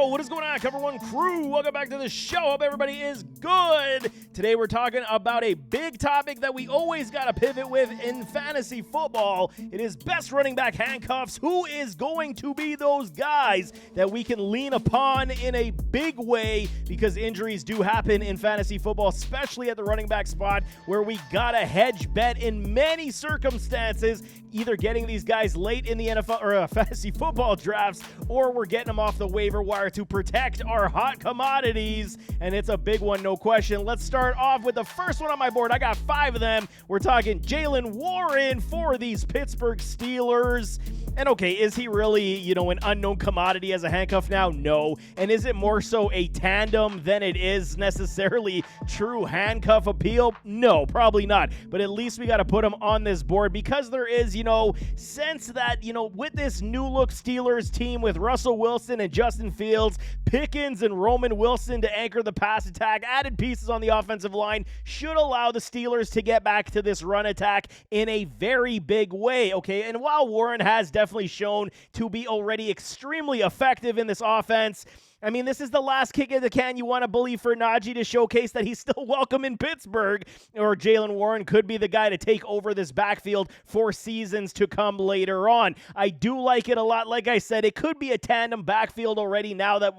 What is going on, Cover One crew? Welcome back to the show. Hope everybody is good. Today we're talking about a big topic that we always got to pivot with in fantasy football. It is best running back handcuffs. Who is going to be those guys that we can lean upon in a big way, because injuries do happen in fantasy football, especially at the running back spot, where we got a hedge bet in many circumstances, either getting these guys late in the NFL or fantasy football drafts, or we're getting them off the waiver wire to protect our hot commodities, and it's a big one, no question. Let's start off with the first one on my board. I got 5 of them. We're talking Jaylen Warren for these Pittsburgh Steelers. And okay, is he really, an unknown commodity as a handcuff now? No. And is it more so a tandem than it is necessarily true handcuff appeal? No, probably not. But at least we got to put him on this board, because there is, sense that, with this new look Steelers team with Russell Wilson and Justin Fields, Pickens and Roman Wilson to anchor the pass attack, added pieces on the offensive line should allow the Steelers to get back to this run attack in a very big way, okay? And while Warren has definitely shown to be already extremely effective in this offense, I mean, this is the last kick in the can you want to believe for Najee to showcase that he's still welcome in Pittsburgh, or Jaylen Warren could be the guy to take over this backfield for seasons to come later on. I do like it a lot. Like I said, it could be a tandem backfield already now that,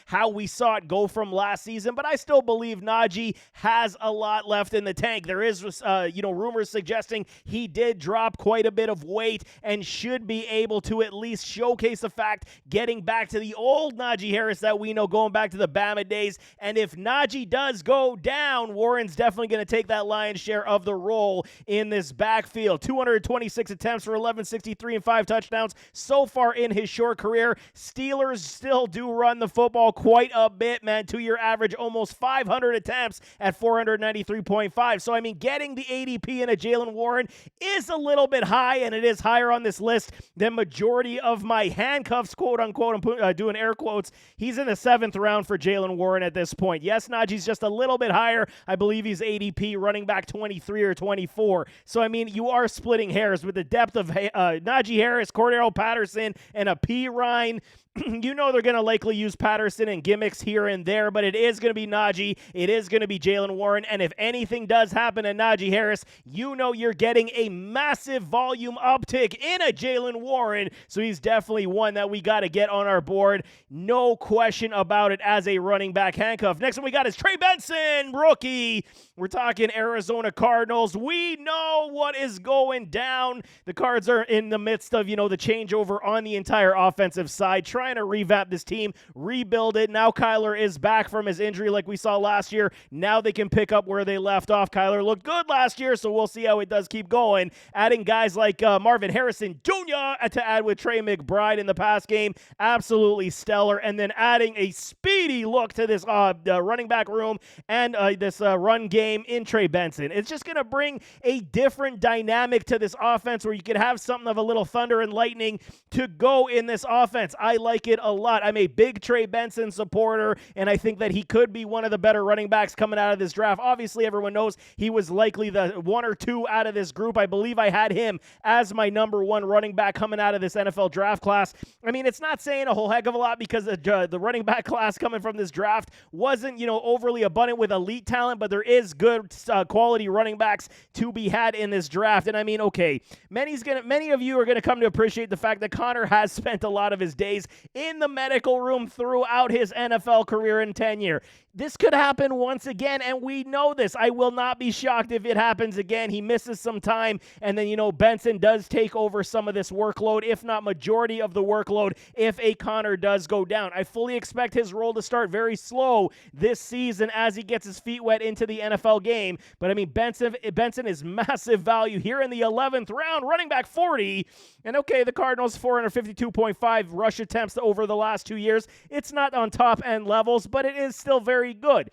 how we saw it go from last season, but I still believe Najee has a lot left in the tank. There is, rumors suggesting he did drop quite a bit of weight and should be able to at least showcase the fact getting back to the old Najee Harris that we know, going back to the Bama days. And if Najee does go down, Warren's definitely going to take that lion's share of the role in this backfield. 226 attempts for 1163 and 5 touchdowns so far in his short career. Steelers still do run the football quite a bit, man. 2-year average, almost 500 attempts at 493.5. So, getting the ADP in a Jaylen Warren is a little bit high, and it is higher on this list than majority of my handcuffs, quote unquote. I'm doing air quotes. He's in the 7th round for Jaylen Warren at this point. Yes, Najee's just a little bit higher. I believe he's ADP running back 23 or 24. So, you are splitting hairs with the depth of Najee Harris, Cordero Patterson, and a P. Ryan. They're going to likely use Patterson and gimmicks here and there, but it is going to be Najee. It is going to be Jaylen Warren. And if anything does happen to Najee Harris, you're getting a massive volume uptick in a Jaylen Warren. So he's definitely one that we got to get on our board. No question about it as a running back handcuff. Next one we got is Trey Benson, rookie. We're talking Arizona Cardinals. We know what is going down. The Cards are in the midst of, the changeover on the entire offensive side, trying to revamp this team, rebuild it. Now Kyler is back from his injury like we saw last year. Now they can pick up where they left off. Kyler looked good last year, so we'll see how it does keep going. Adding guys like Marvin Harrison Jr. to add with Trey McBride in the pass game, absolutely stellar. And then adding a speedy look to this running back room and this run game in Trey Benson. It's just going to bring a different dynamic to this offense, where you could have something of a little thunder and lightning to go in this offense. I like it a lot. I'm a big Trey Benson supporter, and I think that he could be one of the better running backs coming out of this draft. Obviously, everyone knows he was likely the 1 or 2 out of this group. I believe I had him as my number 1 running back coming out of this NFL draft class. It's not saying a whole heck of a lot, because the running back class coming from this draft wasn't, overly abundant with elite talent, but there is good quality running backs to be had in this draft. And okay, many of you are going to come to appreciate the fact that Connor has spent a lot of his days in the medical room throughout his NFL career and tenure. This could happen once again, and we know this. I will not be shocked if it happens again. He misses some time, and then, Benson does take over some of this workload, if not majority of the workload, if a Connor does go down. I fully expect his role to start very slow this season as he gets his feet wet into the NFL game. But, Benson is massive value here in the 11th round, running back 40. And, okay, the Cardinals 452.5 rush attempts over the last 2 years. It's not on top-end levels, but it is still very good.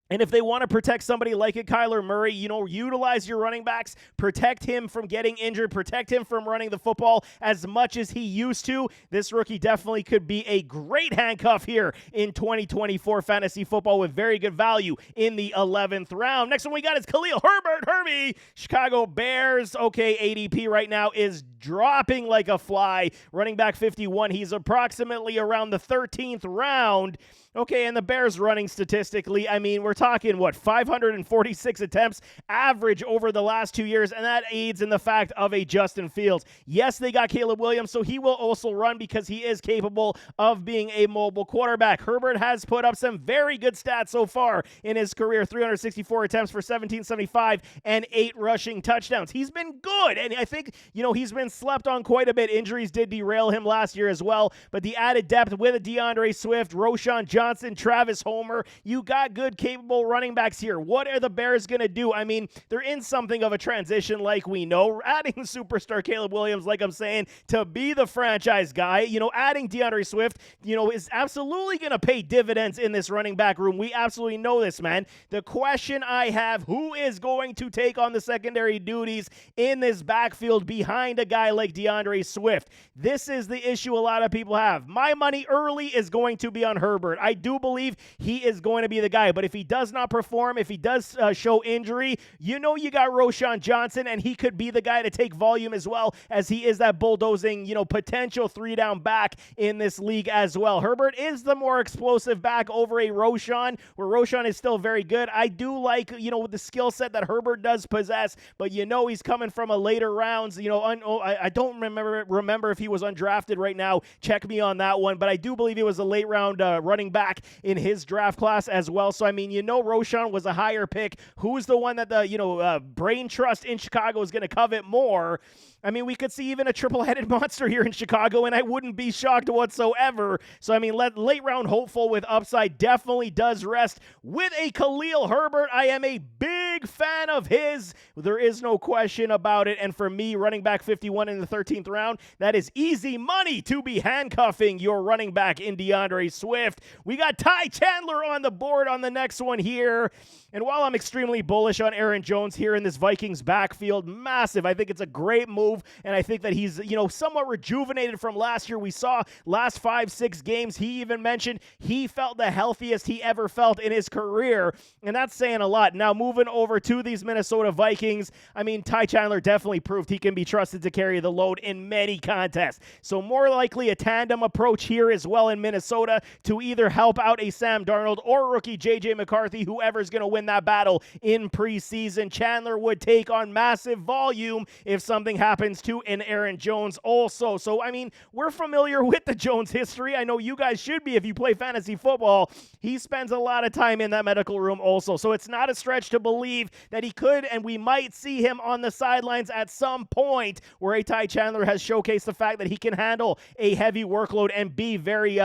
And if they want to protect somebody like a Kyler Murray, utilize your running backs, protect him from getting injured, protect him from running the football as much as he used to. This rookie definitely could be a great handcuff here in 2024 fantasy football with very good value in the 11th round. Next one we got is Khalil Herbert, Herbie, Chicago Bears. Okay, ADP right now is dropping like a fly. Running back 51, he's approximately around the 13th round. Okay, and the Bears running statistically, I mean, we're talking, 546 attempts average over the last 2 years, and that aids in the fact of a Justin Fields. Yes, they got Caleb Williams, so he will also run because he is capable of being a mobile quarterback. Herbert has put up some very good stats so far in his career, 364 attempts for 1775 and 8 rushing touchdowns. He's been good, and I think, he's been slept on quite a bit. Injuries did derail him last year as well, but the added depth with a DeAndre Swift, Roschon Johnson, Travis Homer, you got good, capable running backs here. What are the Bears going to do? I mean, they're in something of a transition, like we know. Adding superstar Caleb Williams, like I'm saying, to be the franchise guy, adding DeAndre Swift, is absolutely going to pay dividends in this running back room. We absolutely know this, man. The question I have, who is going to take on the secondary duties in this backfield behind a guy like DeAndre Swift? This is the issue a lot of people have. My money early is going to be on Herbert. I do believe he is going to be the guy, but if he does not perform, if he does show injury, you got Roschon Johnson, and he could be the guy to take volume as well, as he is that bulldozing, potential 3-down back in this league as well. Herbert is the more explosive back over a Roschon, where Roschon is still very good. I do like, the skill set that Herbert does possess, but he's coming from a later rounds, I don't remember if he was undrafted right now. Check me on that one, but I do believe he was a late round running back in his draft class as well. So, I mean, Roschon was a higher pick. Who's the one that the, brain trust in Chicago is going to covet more? I mean, we could see even a triple-headed monster here in Chicago, and I wouldn't be shocked whatsoever. So, I mean, late round hopeful with upside definitely does rest with a Khalil Herbert. I am a big fan of his. There is no question about it. And for me, running back 51 in the 13th round, that is easy money to be handcuffing your running back in DeAndre Swift. We got Ty Chandler on the board on the next one here. And while I'm extremely bullish on Aaron Jones here in this Vikings backfield, massive, I think it's a great move, and I think that he's, somewhat rejuvenated from last year. We saw last 5-6 games, he even mentioned he felt the healthiest he ever felt in his career, and that's saying a lot. Now, moving over to these Minnesota Vikings, I mean, Ty Chandler definitely proved he can be trusted to carry the load in many contests. So more likely a tandem approach here as well in Minnesota to either help out a Sam Darnold or rookie J.J. McCarthy, whoever's going to win that battle in preseason. Chandler would take on massive volume if something happens to an Aaron Jones also. So, I mean, we're familiar with the Jones history. I know you guys should be if you play fantasy football. He spends a lot of time in that medical room also. So it's not a stretch to believe that he could, and we might see him on the sidelines at some point, where a Ty Chandler has showcased the fact that he can handle a heavy workload and be very,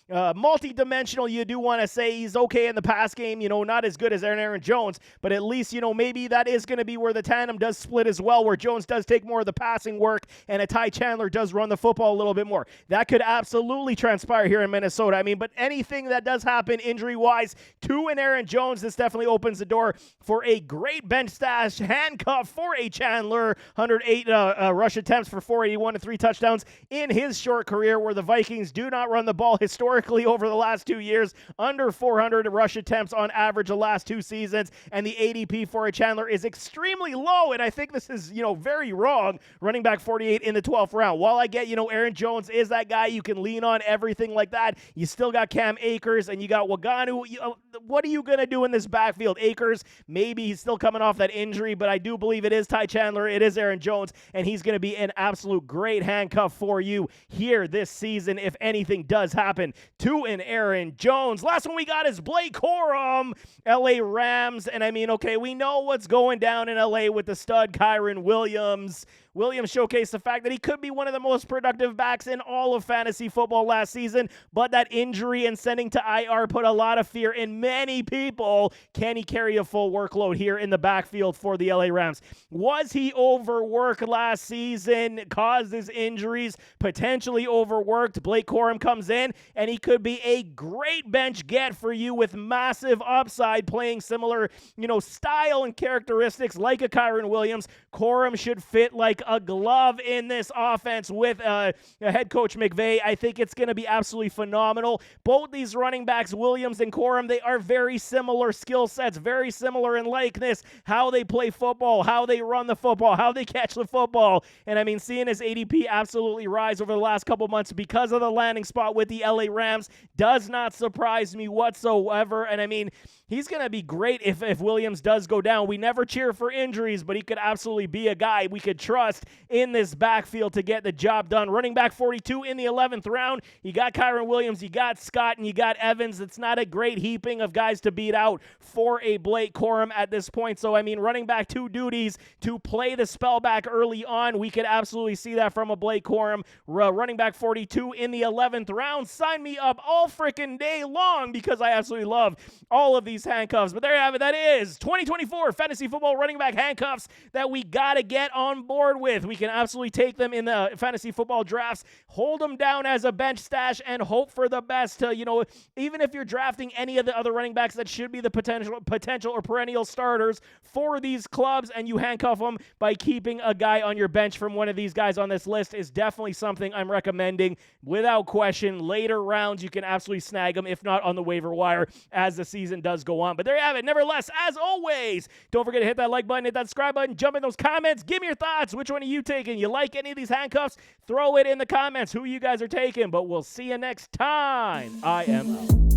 multi-dimensional. You do want to say he's okay in the pass game, not as good as Aaron Jones, but at least, maybe that is going to be where the tandem does split as well, where Jones does take more of the passing work and a Ty Chandler does run the football a little bit more. That could absolutely transpire here in Minnesota. I mean, but anything that does happen injury-wise to an Aaron Jones, this definitely opens the door for a great bench stash handcuff for a Chandler. 108 rush attempts for 481 and 3 touchdowns in his short career, where the Vikings do not run the ball historically over the last 2 years. Under 400 rush attempts on average the last 2 seasons, and the ADP for a Chandler is extremely low, and I think this is, very wrong. Running back 48 in the 12th round. While I get, Aaron Jones is that guy you can lean on, everything like that, you still got Cam Akers, and you got Waganu. What are you going to do in this backfield? Akers, maybe he's still coming off that injury, but I do believe it is Ty Chandler, it is Aaron Jones, and he's going to be an absolute great handcuff for you here this season if anything does happen to an Aaron Jones. Last one we got is Blake Corum, LA Rams, and I mean, okay, we know what's going down in LA with the stud Kyren Williams. Williams showcased the fact that he could be one of the most productive backs in all of fantasy football last season, but that injury and sending to IR put a lot of fear in many people. Can he carry a full workload here in the backfield for the LA Rams? Was he overworked last season, caused his injuries, potentially overworked? Blake Corum comes in, and he could be a great bench get for you with massive upside, playing similar, style and characteristics like a Kyren Williams. Corum should fit like like a glove in this offense with head coach McVay. I think it's going to be absolutely phenomenal. Both these running backs, Williams and Corum, they are very similar skill sets, very similar in likeness, how they play football, how they run the football, how they catch the football. And I mean, seeing his ADP absolutely rise over the last couple months because of the landing spot with the LA Rams does not surprise me whatsoever. And I mean, he's going to be great if Williams does go down. We never cheer for injuries, but he could absolutely be a guy we could trust in this backfield to get the job done. Running back 42 in the 11th round. You got Kyren Williams, you got Scott, and you got Evans. It's not a great heaping of guys to beat out for a Blake Corum at this point. So, I mean, running back 2 duties to play the spell back early on. We could absolutely see that from a Blake Corum. Running back 42 in the 11th round. Sign me up all freaking day long because I absolutely love all of these handcuffs. But there you have it. That is 2024 fantasy football running back handcuffs that we got to get on board with. We can absolutely take them in the fantasy football drafts, hold them down as a bench stash, and hope for the best. Even if you're drafting any of the other running backs that should be the potential or perennial starters for these clubs, and you handcuff them by keeping a guy on your bench from one of these guys on this list, is definitely something I'm recommending without question. Later rounds, you can absolutely snag them, if not on the waiver wire, as the season does go on. But there you have it. Nevertheless, as always, don't forget to hit that like button, hit that subscribe button, jump in those comments, give me your thoughts. Which one are you taking? You like any of these handcuffs? Throw it in the comments who you guys are taking. But we'll see you next time. I am out.